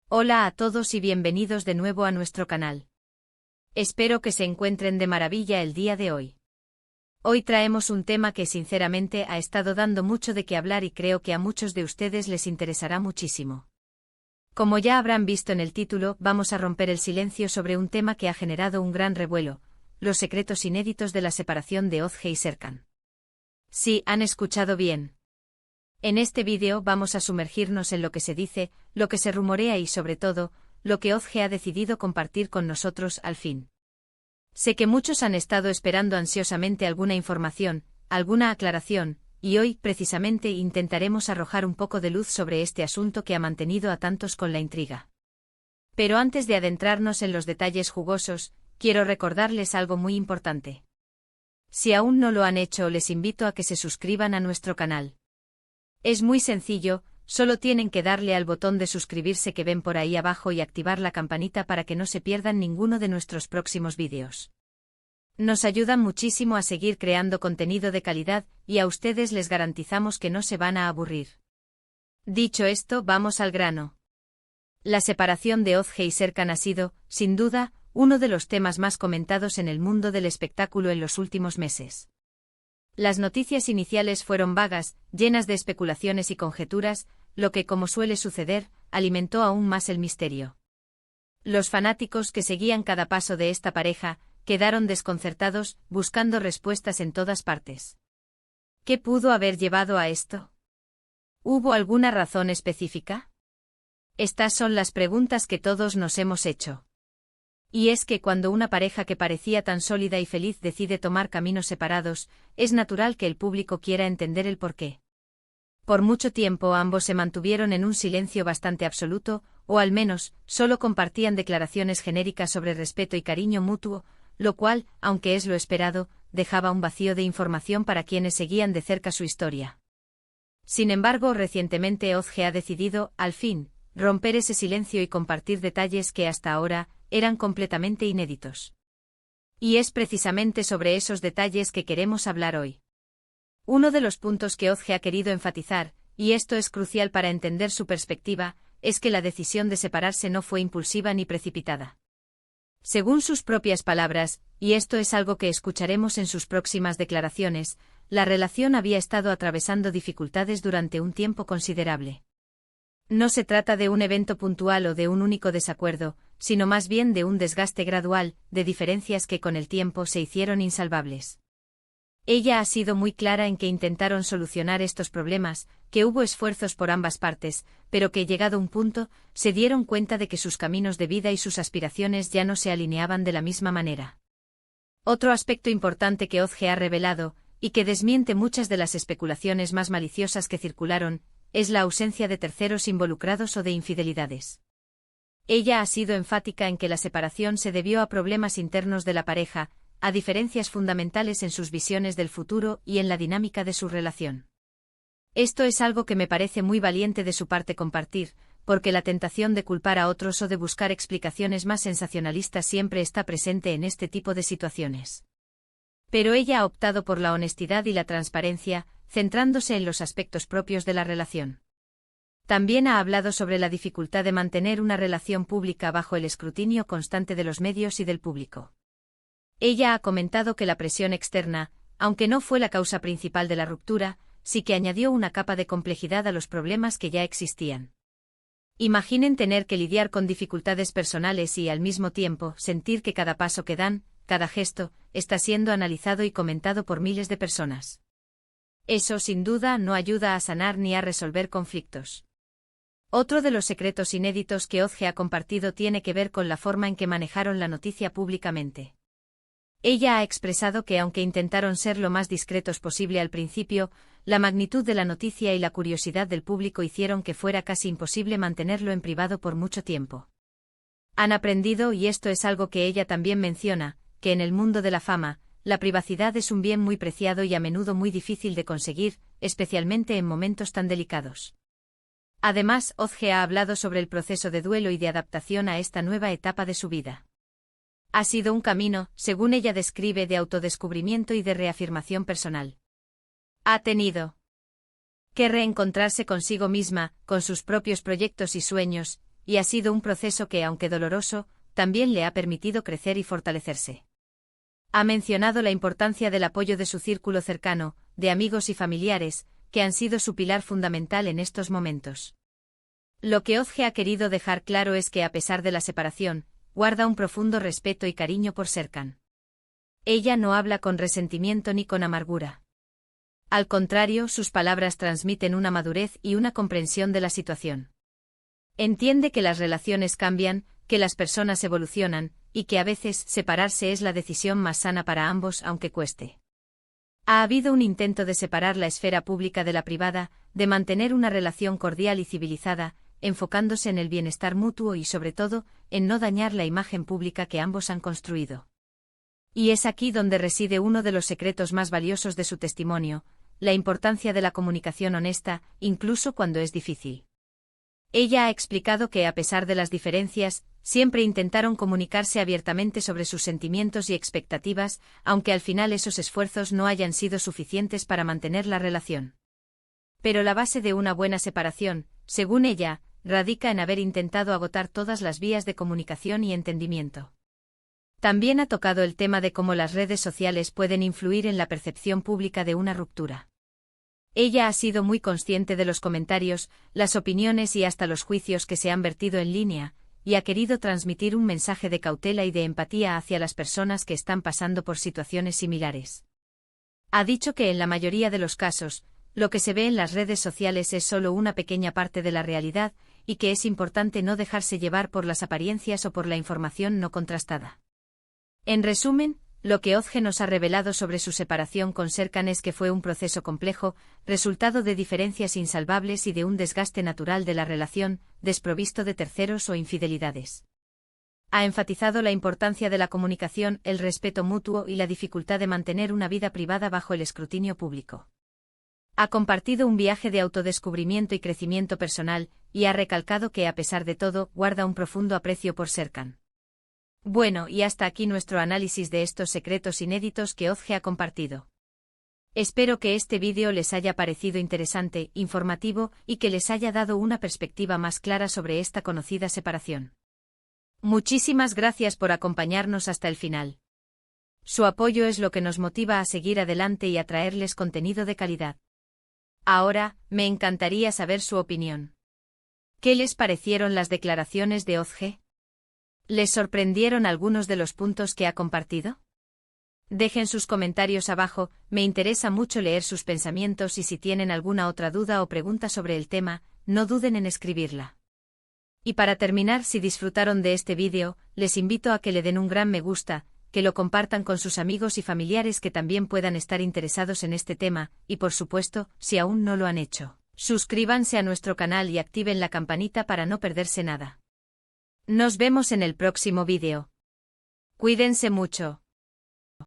Hola a todos y bienvenidos de nuevo a nuestro canal. Espero que se encuentren de maravilla el día de hoy. Hoy traemos un tema que sinceramente ha estado dando mucho de qué hablar y creo que a muchos de ustedes les interesará muchísimo. Como ya habrán visto en el título, vamos a romper el silencio sobre un tema que ha generado un gran revuelo: los secretos inéditos de la separación de Ozge y Serkan. Sí, han escuchado bien. En este vídeo vamos a sumergirnos en lo que se dice, lo que se rumorea y sobre todo, lo que Ozge ha decidido compartir con nosotros al fin. Sé que muchos han estado esperando ansiosamente alguna información, alguna aclaración, y hoy, precisamente, intentaremos arrojar un poco de luz sobre este asunto que ha mantenido a tantos con la intriga. Pero antes de adentrarnos en los detalles jugosos, quiero recordarles algo muy importante. Si aún no lo han hecho, les invito a que se suscriban a nuestro canal. Es muy sencillo, solo tienen que darle al botón de suscribirse que ven por ahí abajo y activar la campanita para que no se pierdan ninguno de nuestros próximos vídeos. Nos ayudan muchísimo a seguir creando contenido de calidad y a ustedes les garantizamos que no se van a aburrir. Dicho esto, vamos al grano. La separación de Ozge y Serkan ha sido, sin duda, uno de los temas más comentados en el mundo del espectáculo en los últimos meses. Las noticias iniciales fueron vagas, llenas de especulaciones y conjeturas, lo que, como suele suceder, alimentó aún más el misterio. Los fanáticos que seguían cada paso de esta pareja quedaron desconcertados, buscando respuestas en todas partes. ¿Qué pudo haber llevado a esto? ¿Hubo alguna razón específica? Estas son las preguntas que todos nos hemos hecho. Y es que cuando una pareja que parecía tan sólida y feliz decide tomar caminos separados, es natural que el público quiera entender el porqué. Por mucho tiempo ambos se mantuvieron en un silencio bastante absoluto, o al menos, solo compartían declaraciones genéricas sobre respeto y cariño mutuo, lo cual, aunque es lo esperado, dejaba un vacío de información para quienes seguían de cerca su historia. Sin embargo, recientemente Ozge ha decidido, al fin, romper ese silencio y compartir detalles que hasta ahora eran completamente inéditos. Y es precisamente sobre esos detalles que queremos hablar hoy. Uno de los puntos que Ozge ha querido enfatizar, y esto es crucial para entender su perspectiva, es que la decisión de separarse no fue impulsiva ni precipitada. Según sus propias palabras, y esto es algo que escucharemos en sus próximas declaraciones, la relación había estado atravesando dificultades durante un tiempo considerable. No se trata de un evento puntual o de un único desacuerdo, sino más bien de un desgaste gradual, de diferencias que con el tiempo se hicieron insalvables. Ella ha sido muy clara en que intentaron solucionar estos problemas, que hubo esfuerzos por ambas partes, pero que llegado un punto, se dieron cuenta de que sus caminos de vida y sus aspiraciones ya no se alineaban de la misma manera. Otro aspecto importante que Ozge ha revelado, y que desmiente muchas de las especulaciones más maliciosas que circularon, es la ausencia de terceros involucrados o de infidelidades. Ella ha sido enfática en que la separación se debió a problemas internos de la pareja, a diferencias fundamentales en sus visiones del futuro y en la dinámica de su relación. Esto es algo que me parece muy valiente de su parte compartir, porque la tentación de culpar a otros o de buscar explicaciones más sensacionalistas siempre está presente en este tipo de situaciones. Pero ella ha optado por la honestidad y la transparencia, centrándose en los aspectos propios de la relación. También ha hablado sobre la dificultad de mantener una relación pública bajo el escrutinio constante de los medios y del público. Ella ha comentado que la presión externa, aunque no fue la causa principal de la ruptura, sí que añadió una capa de complejidad a los problemas que ya existían. Imaginen tener que lidiar con dificultades personales y, al mismo tiempo, sentir que cada paso que dan, cada gesto, está siendo analizado y comentado por miles de personas. Eso, sin duda, no ayuda a sanar ni a resolver conflictos. Otro de los secretos inéditos que Ozge ha compartido tiene que ver con la forma en que manejaron la noticia públicamente. Ella ha expresado que aunque intentaron ser lo más discretos posible al principio, la magnitud de la noticia y la curiosidad del público hicieron que fuera casi imposible mantenerlo en privado por mucho tiempo. Han aprendido, y esto es algo que ella también menciona, que en el mundo de la fama, la privacidad es un bien muy preciado y a menudo muy difícil de conseguir, especialmente en momentos tan delicados. Además, Ozge ha hablado sobre el proceso de duelo y de adaptación a esta nueva etapa de su vida. Ha sido un camino, según ella describe, de autodescubrimiento y de reafirmación personal. Ha tenido que reencontrarse consigo misma, con sus propios proyectos y sueños, y ha sido un proceso que, aunque doloroso, también le ha permitido crecer y fortalecerse. Ha mencionado la importancia del apoyo de su círculo cercano, de amigos y familiares, que han sido su pilar fundamental en estos momentos. Lo que Ozge ha querido dejar claro es que a pesar de la separación, guarda un profundo respeto y cariño por Serkan. Ella no habla con resentimiento ni con amargura. Al contrario, sus palabras transmiten una madurez y una comprensión de la situación. Entiende que las relaciones cambian, que las personas evolucionan, y que a veces separarse es la decisión más sana para ambos aunque cueste. Ha habido un intento de separar la esfera pública de la privada, de mantener una relación cordial y civilizada, enfocándose en el bienestar mutuo y sobre todo, en no dañar la imagen pública que ambos han construido. Y es aquí donde reside uno de los secretos más valiosos de su testimonio, la importancia de la comunicación honesta, incluso cuando es difícil. Ella ha explicado que a pesar de las diferencias, siempre intentaron comunicarse abiertamente sobre sus sentimientos y expectativas, aunque al final esos esfuerzos no hayan sido suficientes para mantener la relación. Pero la base de una buena separación, según ella, radica en haber intentado agotar todas las vías de comunicación y entendimiento. También ha tocado el tema de cómo las redes sociales pueden influir en la percepción pública de una ruptura. Ella ha sido muy consciente de los comentarios, las opiniones y hasta los juicios que se han vertido en línea, y ha querido transmitir un mensaje de cautela y de empatía hacia las personas que están pasando por situaciones similares. Ha dicho que en la mayoría de los casos, lo que se ve en las redes sociales es solo una pequeña parte de la realidad, y que es importante no dejarse llevar por las apariencias o por la información no contrastada. En resumen, lo que Ozge nos ha revelado sobre su separación con Serkan es que fue un proceso complejo, resultado de diferencias insalvables y de un desgaste natural de la relación, desprovisto de terceros o infidelidades. Ha enfatizado la importancia de la comunicación, el respeto mutuo y la dificultad de mantener una vida privada bajo el escrutinio público. Ha compartido un viaje de autodescubrimiento y crecimiento personal, y ha recalcado que a pesar de todo, guarda un profundo aprecio por Serkan. Bueno, y hasta aquí nuestro análisis de estos secretos inéditos que Ozge ha compartido. Espero que este vídeo les haya parecido interesante, informativo y que les haya dado una perspectiva más clara sobre esta conocida separación. Muchísimas gracias por acompañarnos hasta el final. Su apoyo es lo que nos motiva a seguir adelante y a traerles contenido de calidad. Ahora, me encantaría saber su opinión. ¿Qué les parecieron las declaraciones de Ozge? ¿Les sorprendieron algunos de los puntos que ha compartido? Dejen sus comentarios abajo, me interesa mucho leer sus pensamientos y si tienen alguna otra duda o pregunta sobre el tema, no duden en escribirla. Y para terminar, si disfrutaron de este vídeo, les invito a que le den un gran me gusta, que lo compartan con sus amigos y familiares que también puedan estar interesados en este tema, y por supuesto, si aún no lo han hecho, suscríbanse a nuestro canal y activen la campanita para no perderse nada. Nos vemos en el próximo vídeo. Cuídense mucho.